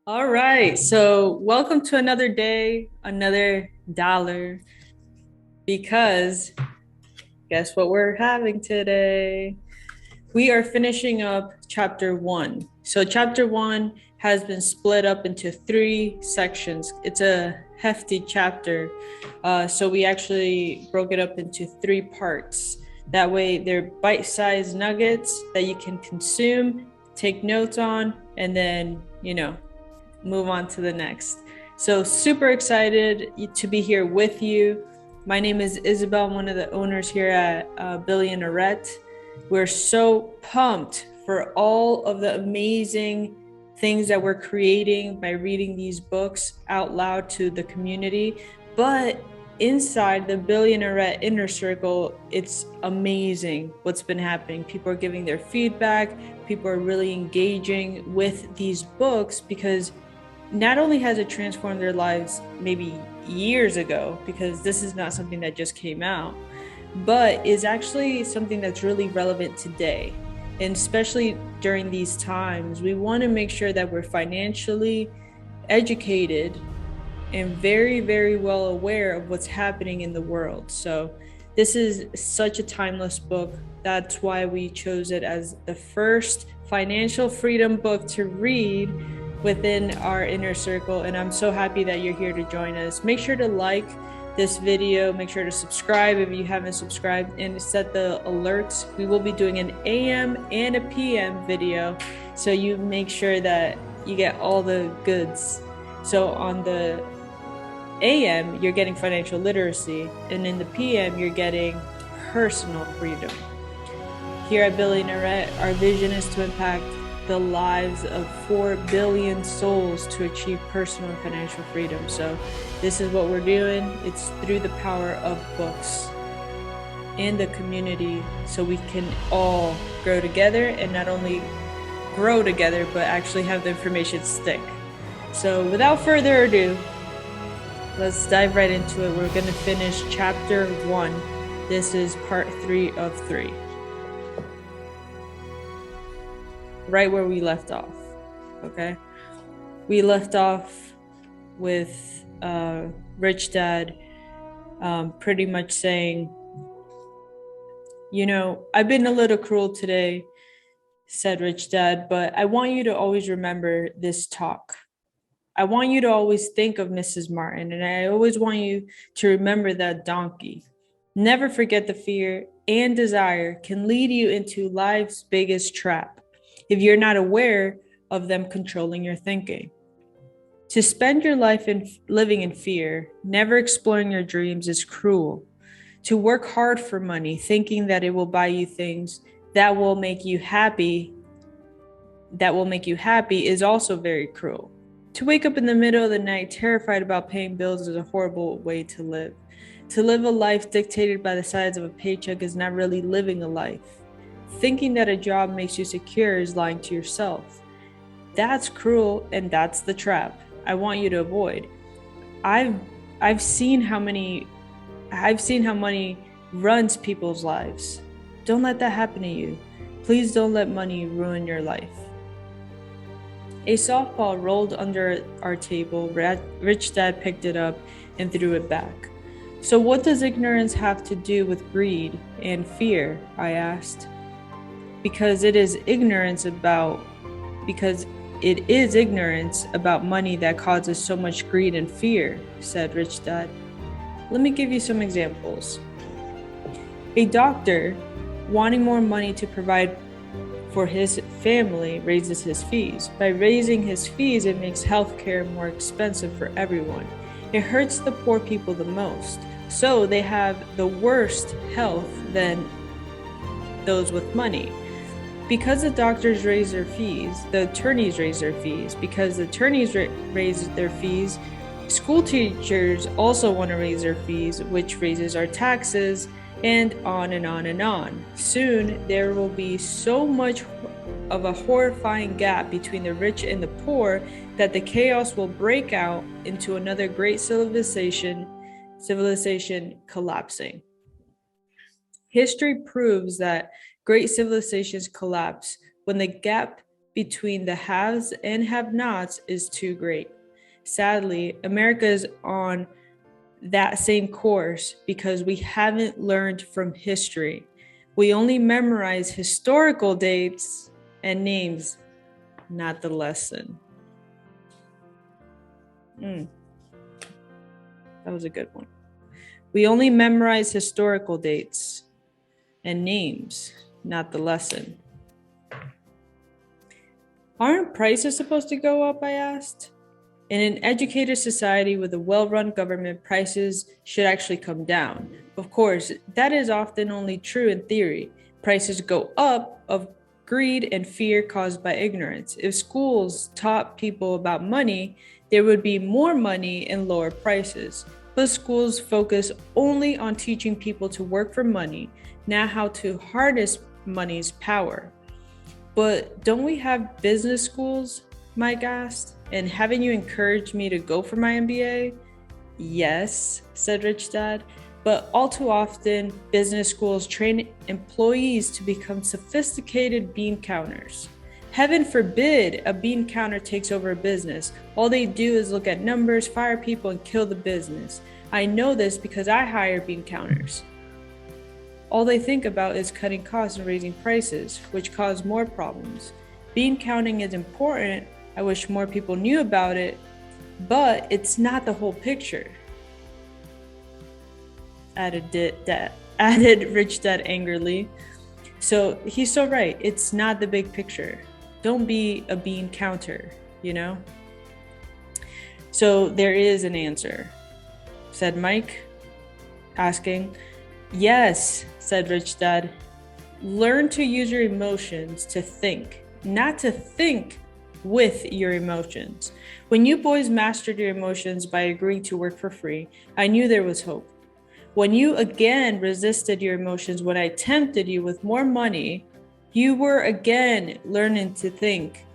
All right. So, welcome to another day, another dollar, because guess what we're having today? We are finishing up chapter 1. So, chapter 1 has been split up into 3 sections. It's a hefty chapter. So, we actually broke it up into 3 parts. That way, they're bite sized nuggets that you can consume, take notes on, and then, move on to the next. So super excited to be here with you. My name is Isabel, I'm one of the owners here at Billionarette. We're so pumped for all of the amazing things that we're creating by reading these books out loud to the community. But inside the Billionarette inner circle, it's amazing what's been happening. People are giving their feedback. People are really engaging with these books because not only has it transformed their lives maybe years ago, because this is not something that just came out, but is actually something that's really relevant today. And especially during these times, we want to make sure that we're financially educated and very, very well aware of what's happening in the world. So this is such a timeless book. That's why we chose it as the first financial freedom book to read within our inner circle. And I'm so happy that you're here to join us. Make sure to like this video, make sure to subscribe if you haven't subscribed, and set the alerts. We will be doing an AM and a PM video, so you make sure that you get all the goods. So on the AM, you're getting financial literacy, and in the PM, you're getting personal freedom. Here at Billionarette, our vision is to impact the lives of 4 billion souls to achieve personal and financial freedom. So this is what we're doing. It's through the power of books and the community, so we can all grow together, and not only grow together, but actually have the information stick. So without further ado, let's dive right into it. We're going to finish chapter 1. This is part 3 of 3. Right where we left off. Okay. We left off with Rich Dad pretty much saying, I've been a little cruel today, said Rich Dad, but I want you to always remember this talk. I want you to always think of Mrs. Martin, and I always want you to remember that donkey. Never forget the fear and desire can lead you into life's biggest trap if you're not aware of them controlling your thinking. To spend your life living in fear, never exploring your dreams, is cruel. To work hard for money, thinking that it will buy you things that will make you happy, is also very cruel. To wake up in the middle of the night terrified about paying bills is a horrible way to live. To live a life dictated by the size of a paycheck is not really living a life. Thinking that a job makes you secure is lying to yourself. That's cruel, and that's the trap I want you to avoid. I've seen how money runs people's lives. Don't let that happen to you. Please don't let money ruin your life. A softball rolled under our table. Rich Dad picked it up and threw it back. So what does ignorance have to do with greed and fear? I asked. Because it is ignorance about money that causes so much greed and fear, said Rich Dad. Let me give you some examples. A doctor, wanting more money to provide for his family, raises his fees. By raising his fees, it makes healthcare more expensive for everyone. It hurts the poor people the most, so they have the worst health than those with money. Because the doctors raise their fees, the attorneys raise their fees. Because the attorneys raise their fees, school teachers also want to raise their fees, which raises our taxes, and on and on and on. Soon, there will be so much of a horrifying gap between the rich and the poor that the chaos will break out into another great civilization collapsing. History proves that great civilizations collapse when the gap between the haves and have-nots is too great. Sadly, America is on that same course because we haven't learned from history. We only memorize historical dates and names, not the lesson. That was a good one. We only memorize historical dates and names, not the lesson. Aren't prices supposed to go up, I asked? In an educated society with a well-run government, prices should actually come down. Of course, that is often only true in theory. Prices go up of greed and fear caused by ignorance. If schools taught people about money, there would be more money and lower prices. But schools focus only on teaching people to work for money, not how to harness money's power. But don't we have business schools? Mike asked. And haven't you encouraged me to go for my MBA? Yes, said Rich Dad. But all too often, business schools train employees to become sophisticated bean counters. Heaven forbid a bean counter takes over a business. All they do is look at numbers, fire people, and kill the business. I know this because I hire bean counters. All they think about is cutting costs and raising prices, which cause more problems. Bean counting is important. I wish more people knew about it, but it's not the whole picture. Added Rich Dad angrily. So he's so right. It's not the big picture. Don't be a bean counter, you know? So there is an answer, said Mike, asking. Yes, said Rich Dad. Learn to use your emotions to think, not to think with your emotions. When you boys mastered your emotions by agreeing to work for free, I knew there was hope. When you again resisted your emotions when I tempted you with more money, you were again learning to think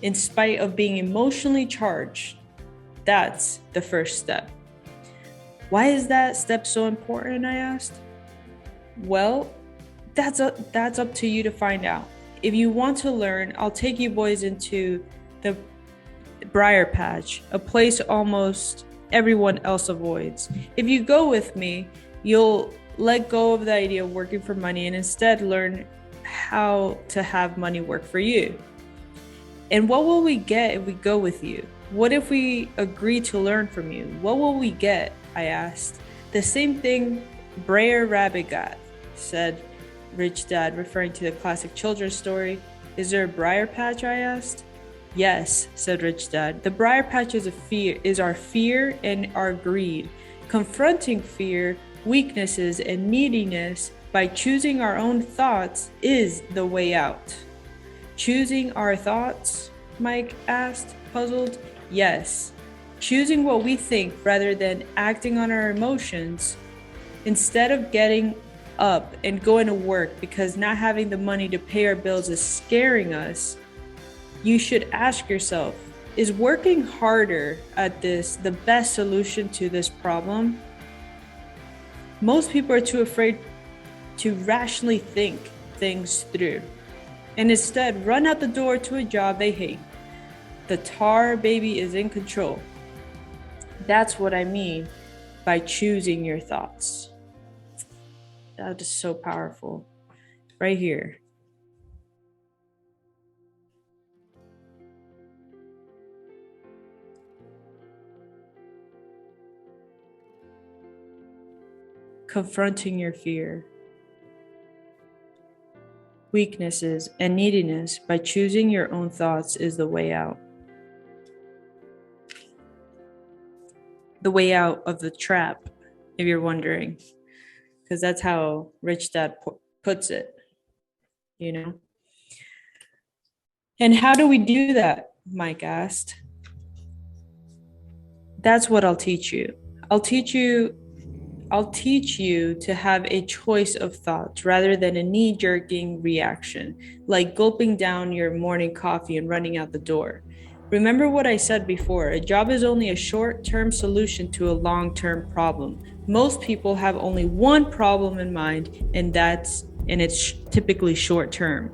in spite of being emotionally charged. That's the first step. Why is that step so important, I asked? Well, that's up to you to find out. If you want to learn, I'll take you boys into the briar patch, a place almost everyone else avoids. If you go with me, you'll let go of the idea of working for money and instead learn how to have money work for you. And what will we get if we go with you? What if we agree to learn from you? What will we get? I asked. The same thing Brer Rabbit got, said Rich Dad, referring to the classic children's story. Is there a briar patch? I asked. Yes, said Rich Dad. The briar patch is our fear and our greed. Confronting fear, weaknesses, and neediness by choosing our own thoughts is the way out. Choosing our thoughts? Mike asked, puzzled. Yes. Choosing what we think rather than acting on our emotions. Instead of getting up and going to work because not having the money to pay our bills is scaring us, you should ask yourself, is working harder at this the best solution to this problem? Most people are too afraid to rationally think things through and instead run out the door to a job they hate. The tar baby is in control. That's what I mean by choosing your thoughts. That is so powerful. Right here. Confronting your fear, weaknesses, and neediness by choosing your own thoughts is the way out. The way out of the trap, if you're wondering, because that's how Rich Dad puts it, you know? And how do we do that? Mike asked. That's what I'll teach you. I'll teach you to have a choice of thoughts rather than a knee-jerking reaction, like gulping down your morning coffee and running out the door. Remember what I said before, a job is only a short-term solution to a long-term problem. Most people have only one problem in mind, and it's typically short-term.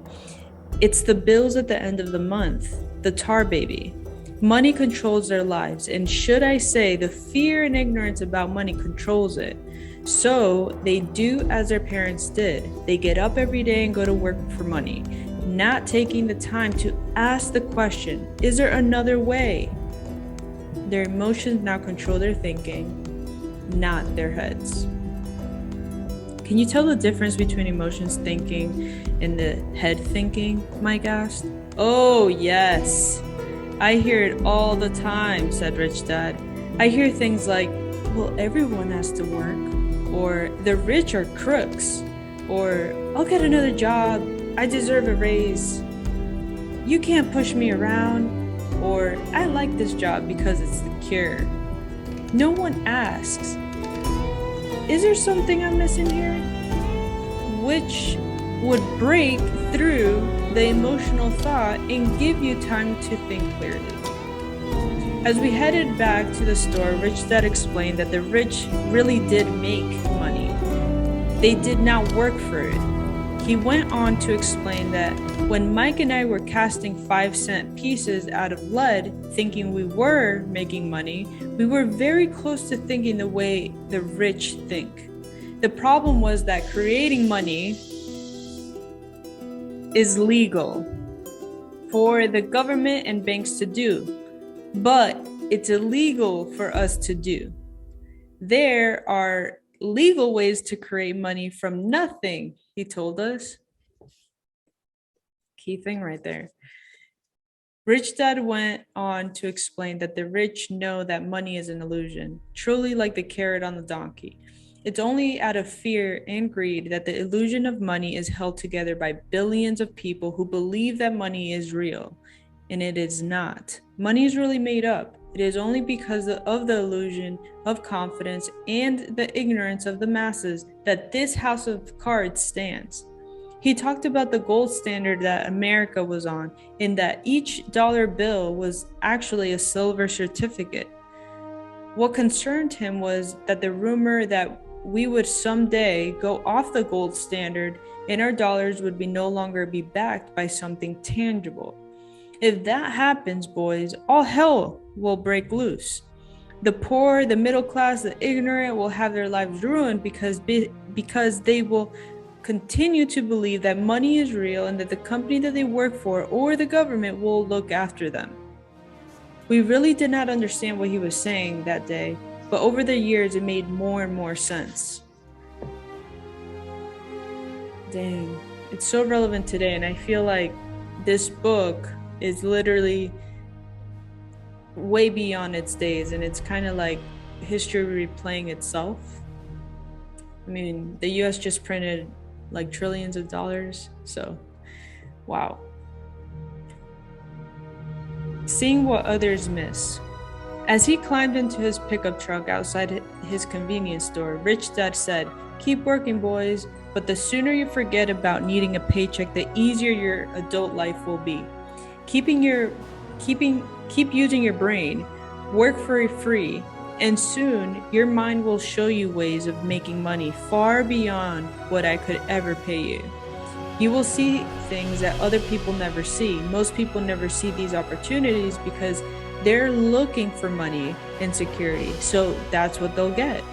It's the bills at the end of the month, the tar baby. Money controls their lives, and should I say, the fear and ignorance about money controls it. So they do as their parents did. They get up every day and go to work for money, not taking the time to ask the question, is there another way? Their emotions now control their thinking, not their heads. Can you tell the difference between emotions thinking and the head thinking? Mike asked. Oh, yes. I hear it all the time, said Rich Dad. I hear things like, well, everyone has to work, or the rich are crooks, or I'll get another job, I deserve a raise, you can't push me around, or I like this job because it's the cure. No one asks, is there something I'm missing here? Which would break through the emotional thought and give you time to think clearly. As we headed back to the store, Rich Dad explained that the rich really did make money. They did not work for it. He went on to explain that when Mike and I were casting 5-cent pieces out of lead, thinking we were making money, we were very close to thinking the way the rich think. The problem was that creating money is legal for the government and banks to do, but it's illegal for us to do. There are legal ways to create money from nothing, he told us. Key thing right there. Rich Dad went on to explain that the rich know that money is an illusion, truly like the carrot on the donkey. It's only out of fear and greed that the illusion of money is held together by billions of people who believe that money is real, and it is not. Money is really made up. It is only because of the illusion of confidence and the ignorance of the masses that this house of cards stands. He talked about the gold standard that America was on, in that each dollar bill was actually a silver certificate. What concerned him was that the rumor that we would someday go off the gold standard and our dollars would no longer be backed by something tangible. If that happens, boys, all hell will break loose. The poor, the middle class, the ignorant will have their lives ruined because they will continue to believe that money is real and that the company that they work for or the government will look after them. We really did not understand what he was saying that day, but over the years it made more and more sense. Dang, it's so relevant today, and I feel like this book is literally way beyond its days, and it's kind of like history replaying itself. I mean, the US just printed like trillions of dollars, so wow. Seeing what others miss. As he climbed into his pickup truck outside his convenience store, Rich Dad said, "Keep working, boys, but the sooner you forget about needing a paycheck, the easier your adult life will be. Keep using your brain, work for free, and soon your mind will show you ways of making money far beyond what I could ever pay you. You will see things that other people never see. Most people never see these opportunities because they're looking for money and security, so that's what they'll get.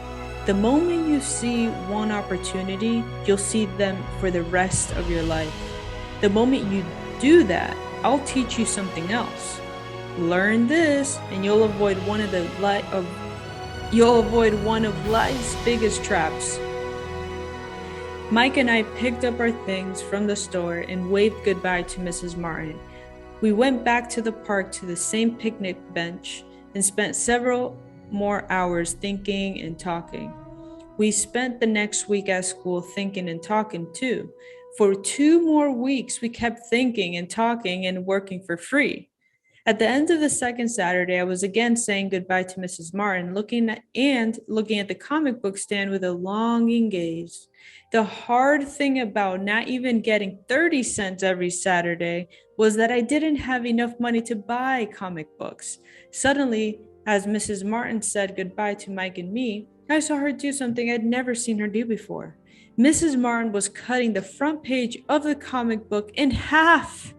The moment you see one opportunity, you'll see them for the rest of your life. The moment you do that, I'll teach you something else. Learn this, and you'll avoid one of life's biggest traps." Mike and I picked up our things from the store and waved goodbye to Mrs. Martin. We went back to the park to the same picnic bench and spent several more hours thinking and talking. We spent the next week at school thinking and talking too. For 2 more weeks, we kept thinking and talking and working for free. At the end of the second Saturday, I was again saying goodbye to Mrs. Martin, looking at the comic book stand with a longing gaze. The hard thing about not even getting 30 cents every Saturday was that I didn't have enough money to buy comic books. Suddenly, as Mrs. Martin said goodbye to Mike and me, I saw her do something I'd never seen her do before. Mrs. Martin was cutting the front page of the comic book in half.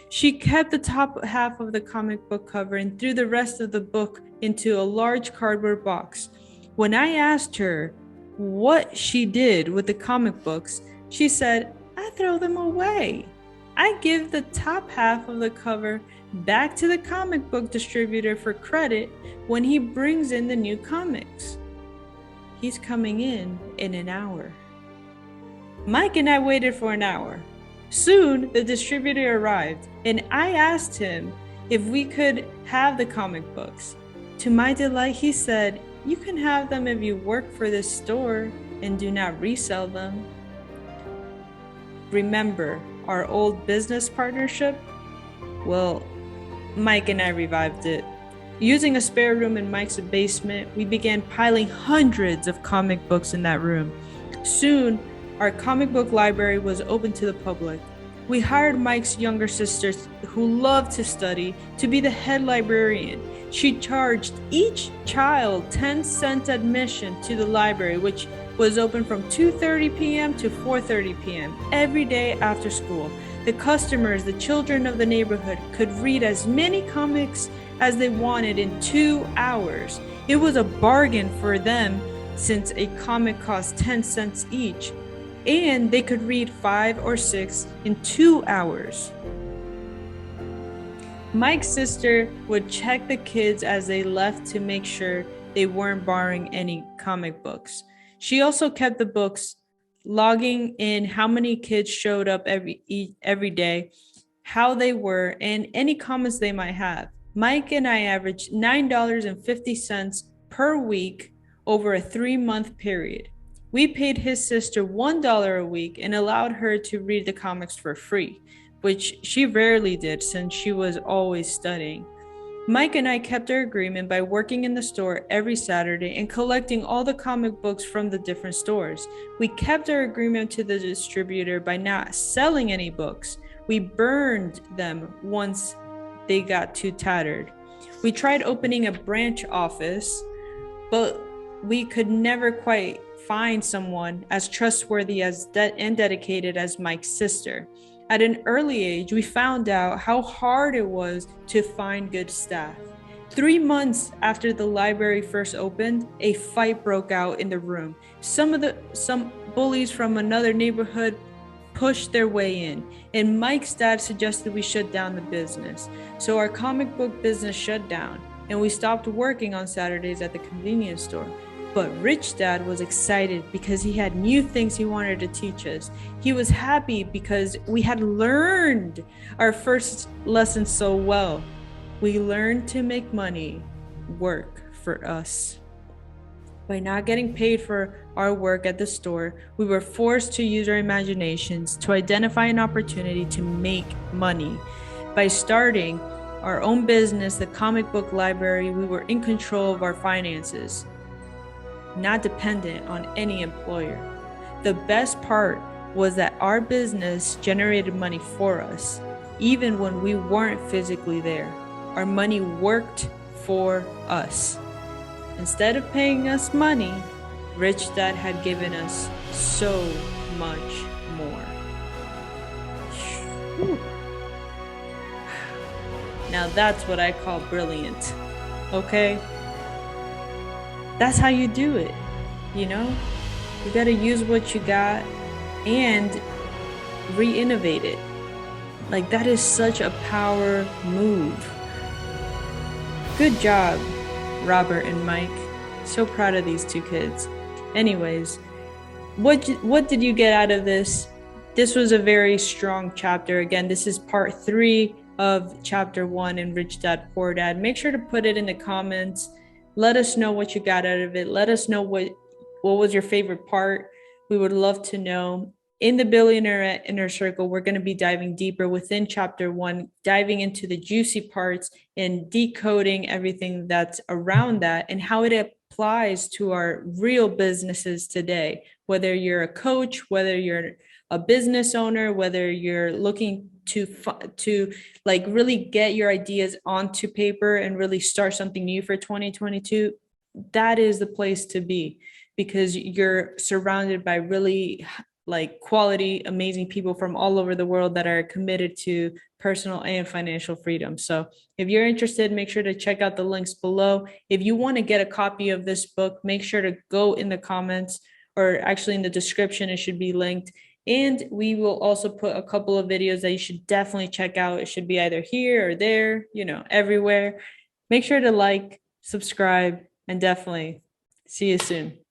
She kept the top half of the comic book cover and threw the rest of the book into a large cardboard box. When I asked her what she did with the comic books, she said, "I throw them away. I give the top half of the cover back to the comic book distributor for credit when he brings in the new comics. He's coming in an hour." Mike and I waited for an hour. Soon, the distributor arrived, and I asked him if we could have the comic books. To my delight, he said, "You can have them if you work for this store and do not resell them." Remember our old business partnership? Well, Mike and I revived it. Using a spare room in Mike's basement, we began piling hundreds of comic books in that room. Soon, our comic book library was open to the public. We hired Mike's younger sister, who loved to study, to be the head librarian. She charged each child 10-cent admission to the library, which was open from 2:30 p.m. to 4:30 p.m. every day after school. The customers, the children of the neighborhood, could read as many comics as they wanted in 2 hours. It was a bargain for them since a comic cost 10 cents each, and they could read 5 or 6 in 2 hours. Mike's sister would check the kids as they left to make sure they weren't borrowing any comic books. She also kept the books, logging in how many kids showed up every day, how they were, and any comments they might have. Mike and I averaged $9.50 per week over a 3-month period. We paid his sister $1 a week and allowed her to read the comics for free, which she rarely did since she was always studying. Mike and I kept our agreement by working in the store every Saturday and collecting all the comic books from the different stores. We kept our agreement to the distributor by not selling any books. We burned them once they got too tattered. We tried opening a branch office, but we could never quite find someone as trustworthy and dedicated as Mike's sister. At an early age, we found out how hard it was to find good staff. 3 months after the library first opened, a fight broke out in the room. Some bullies from another neighborhood pushed their way in, and Mike's dad suggested we shut down the business. So our comic book business shut down, and we stopped working on Saturdays at the convenience store. But Rich Dad was excited because he had new things he wanted to teach us. He was happy because we had learned our first lesson so well. We learned to make money work for us. By not getting paid for our work at the store, we were forced to use our imaginations to identify an opportunity to make money. By starting our own business, the comic book library, we were in control of our finances, not dependent on any employer. The best part was that our business generated money for us, even when we weren't physically there. Our money worked for us. Instead of paying us money, Rich Dad had given us so much more. Whew. Now that's what I call brilliant, okay? That's how you do it, you know? You gotta use what you got and re-innovate it. Like, that is such a power move. Good job, Robert and Mike. So proud of these two kids. Anyways, what did you get out of this? This was a very strong chapter. Again, this is part 3 of chapter 1 in Rich Dad Poor Dad. Make sure to put it in the comments. Let us know what you got out of it. Let us know what was your favorite part. We would love to know. In the Billionaire Inner Circle, we're going to be diving deeper within chapter 1, diving into the juicy parts and decoding everything that's around that and how it applies to our real businesses today. Whether you're a coach, whether you're a business owner, whether you're looking to like really get your ideas onto paper and really start something new for 2022, that is the place to be. because you're surrounded by really like quality, amazing people from all over the world that are committed to personal and financial freedom. So if you're interested, make sure to check out the links below. If you want to get a copy of this book, make sure to go in the comments, or actually in the description, it should be linked. And we will also put a couple of videos that you should definitely check out. It should be either here or there, everywhere. Make sure to like, subscribe, and definitely see you soon.